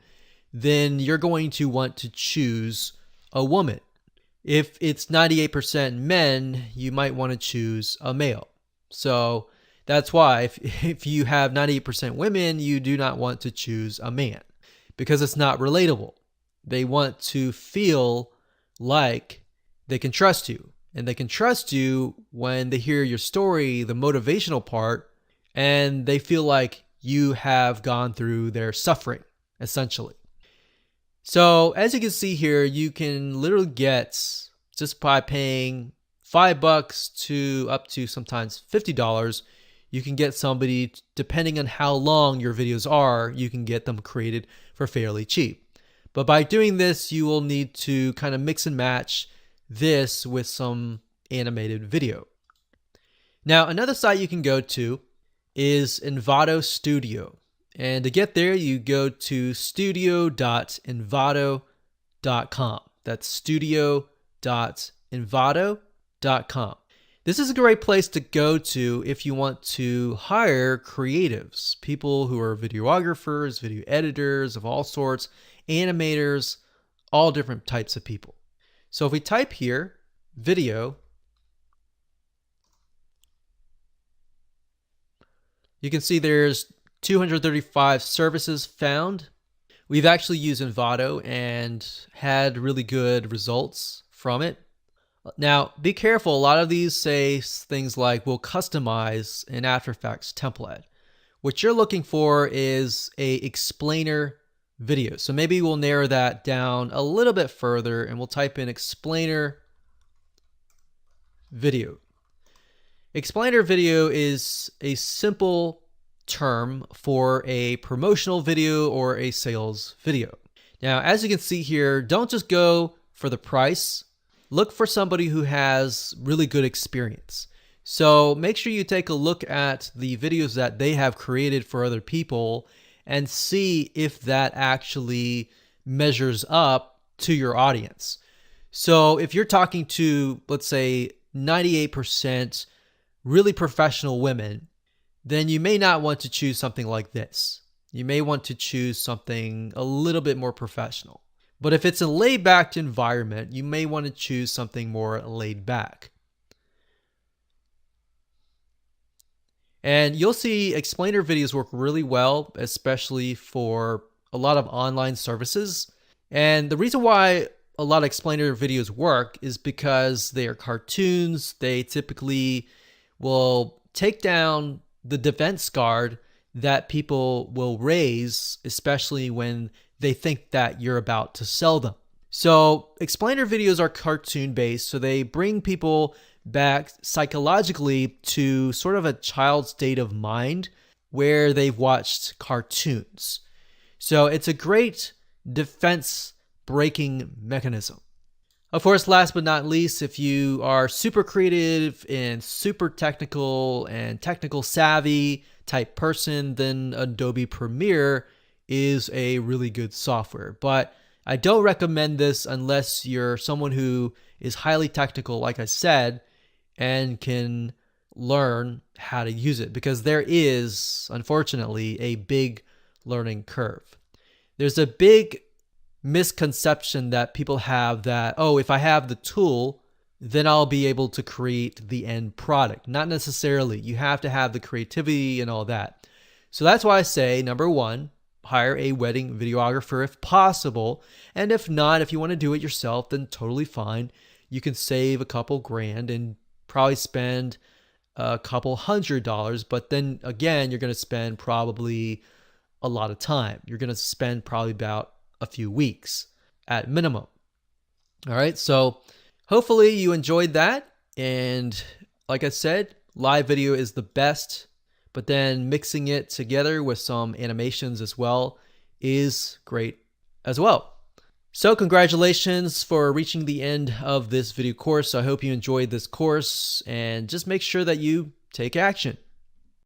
[SPEAKER 1] then you're going to want to choose a woman. If it's 98% men, you might want to choose a male. So that's why if you have 98% women, you do not want to choose a man because it's not relatable. They want to feel like they can trust you. And they can trust you when they hear your story, the motivational part, and they feel like you have gone through their suffering, essentially. So as you can see here, you can literally get, just by paying $5 to up to sometimes $50, you can get somebody, depending on how long your videos are, you can get them created for fairly cheap. But by doing this, you will need to kind of mix and match this with some animated video. Now, another site you can go to is Envato Studio. And to get there, you go to studio.envato.com. That's studio.envato.com. This is a great place to go to if you want to hire creatives, people who are videographers, video editors of all sorts, animators, all different types of people. So if we type here, video, you can see there's 235 services found. We've actually used Envato and had really good results from it. Now, be careful. A lot of these say things like, we'll customize an After Effects template. What you're looking for is a explainer video. So maybe we'll narrow that down a little bit further and we'll type in explainer video. Explainer video is a simple term for a promotional video or a sales video. Now, as you can see here, don't just go for the price. Look for somebody who has really good experience. So make sure you take a look at the videos that they have created for other people and see if that actually measures up to your audience. So if you're talking to, let's say, 98% really professional women, then you may not want to choose something like this. You may want to choose something a little bit more professional. But if it's a laid-back environment, you may want to choose something more laid back. And you'll see explainer videos work really well, especially for a lot of online services. And the reason why a lot of explainer videos work is because they are cartoons. They typically will take down the defense guard that people will raise, especially when they think that you're about to sell them. So explainer videos are cartoon based, so they bring people back psychologically to sort of a child's state of mind where they've watched cartoons. So it's a great defense breaking mechanism. Of course, last but not least, if you are super creative and super technical and technical savvy type person, then Adobe Premiere is a really good software. But I don't recommend this unless you're someone who is highly technical, like I said, and can learn how to use it, because there is, unfortunately, a big learning curve. There's a big misconception that people have that, oh, if I have the tool, then I'll be able to create the end product. Not necessarily. You have to have the creativity and all that. So that's why I say, number one, hire a wedding videographer if possible. And if not, if you want to do it yourself, then totally fine. You can save a couple grand and probably spend a couple $100, but then again, you're going to spend probably a lot of time. You're going to spend probably about a few weeks at minimum. All right. So hopefully you enjoyed that. And like I said, live video is the best, but then mixing it together with some animations as well is great as well. So congratulations for reaching the end of this video course. I hope you enjoyed this course, and just make sure that you take action.